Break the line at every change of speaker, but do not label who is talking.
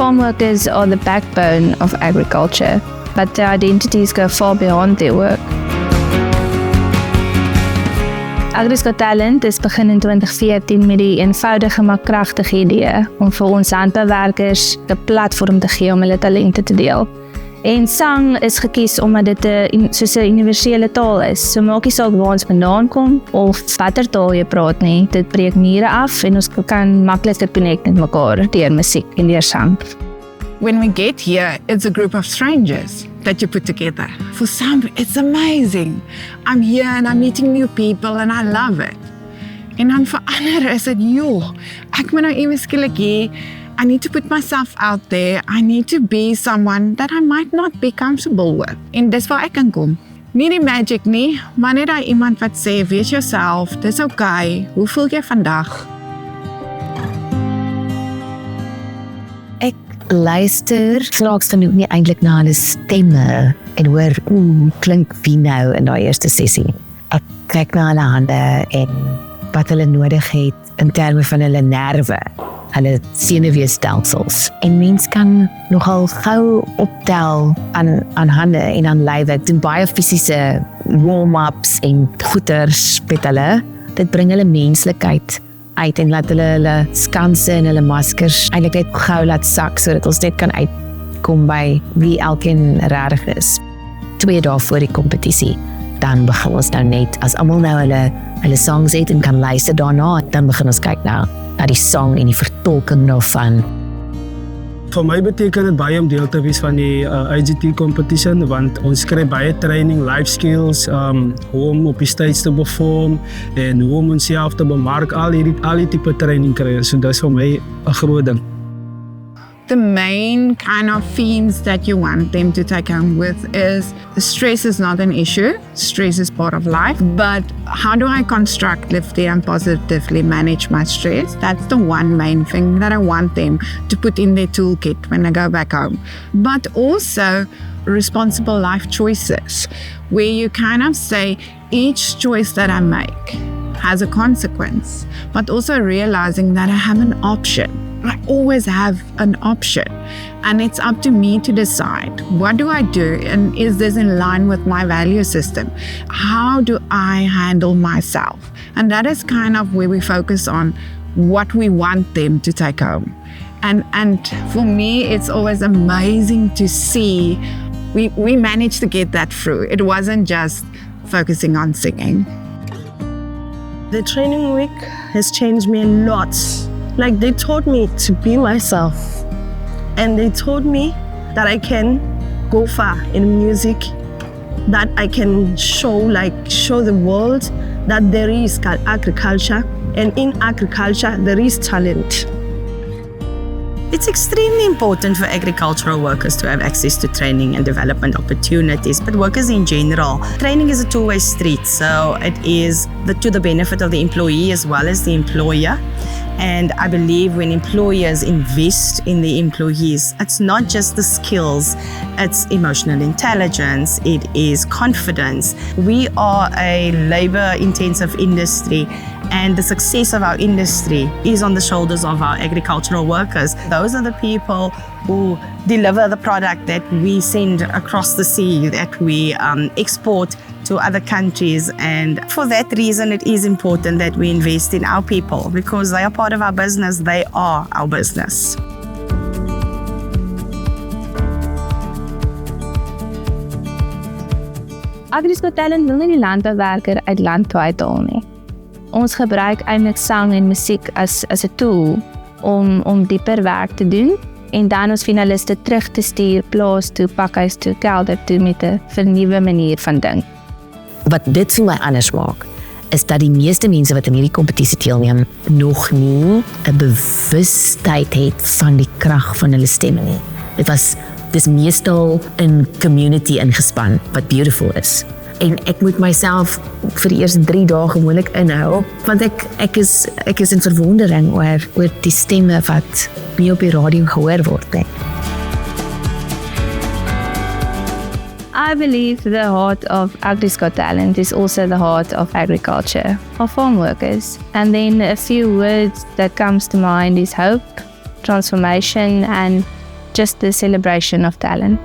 Farm workers are the backbone of agriculture, but their identities go far beyond their work. Agri's Got Talent is begin in 2014 met die eenvoudige maar kragtige idee om vir ons landbouwerkers 'n platform te gee om hulle talente te deel. En sang is gekies omdat dit soos 'n universele taal is. So maak nie saak waar ons vandaan kom of watter taal jy praat nie. Dit breek mure af en ons kan makliker connect met mekaar deur musiek en deur sang.
When we get here, it's a group of strangers that you put together. For some, it's amazing. I'm here and I'm meeting new people and I love it. En dan vir ander is dit, ek moet nou ewe skielik hier, I need to put myself out there. I need to be someone that I might not be comfortable with. En dis waar ek kan kom. Nie die magic nie, maar net daai iemand wat sê, wees jouself, dis okay, hoe voel jy vandag?
Luister snaaks genoeg nie eintlik na hulle stemme en hoor klink wie nou in daai eerste sessie. Ek kyk na hulle hande en wat hulle nodig het in terme van hulle nerve, hulle senuweestelsels. En mens kan nogal gou optel aan hande en aan lywe. Ek doen baie fisiese warm-ups en goeters met hulle. Dit bring hulle menslikheid uit en laat hulle skanse en hulle maskers eintlik net gou laat sak sodat ons net kan uitkom by wie elkeen regtig is. 2 dae voor die kompetisie, dan begin ons nou net as almal nou hulle songs het en kan luister daarna, dan begin ons kyk na die song en die vertolking daarvan.
Vir my beteken dit baie om deel te wees van die IGT competition, want ons kry baie training, life skills, hoe om op die stage te perform en hoe om onsself te bemark, al die tipe training kry. So dis vir my 'n groot ding.
The main kind of themes that you want them to take home with is stress is not an issue. Stress is part of life. But how do I constructively and positively manage my stress? That's the one main thing that I want them to put in their toolkit when they go back home. But also responsible life choices, where you kind of say each choice that I make has a consequence, but also realizing that I have an option. I always have an option, and it's up to me to decide what do I do and is this in line with my value system? How do I handle myself? And that is kind of where we focus on what we want them to take home. And for me, it's always amazing to see we managed to get that through. It wasn't just focusing on singing.
The training week has changed me a lot. Like, they taught me to be myself, and they told me that I can go far in music, that I can show the world that there is agriculture, and in agriculture there is talent.
It's extremely important for agricultural workers to have access to training and development opportunities, but workers in general. Training is a two-way street, so it is to the benefit of the employee as well as the employer. And I believe when employers invest in the employees, it's not just the skills, it's emotional intelligence, it is confidence. We are a labor-intensive industry, and the success of our industry is on the shoulders of our agricultural workers. Those are the people who deliver the product that we send across the sea, that we export to other countries. And for that reason, it is important that we invest in our people, because they are part of our business. They are our business.
Agri's Got Talent wil nie die landbouwerker uit land toe uithaal nie. Ons gebruik eintlik sang en musiek as 'n tool om dieper werk te doen en dan ons finaliste terug te stuur plaas toe, pakhuis toe, kelder toe met 'n vernuwe manier van dink.
Wat dit vir my anders maak, is dat die meeste mense wat in hierdie kompetisie deelneem, nog nie 'n bewustheid het van die krag van hulle stemme nie. Dis meestal in community ingespan, wat beautiful is. En ek moet myself vir die eerste 3 dae gewoonlik inhou, want ek is in verwondering oor die stemme wat nie op die radio gehoor word nie.
I believe the heart of Agri's Got Talent is also the heart of agriculture, of farm workers. And then a few words that comes to mind is hope, transformation, and just the celebration of talent.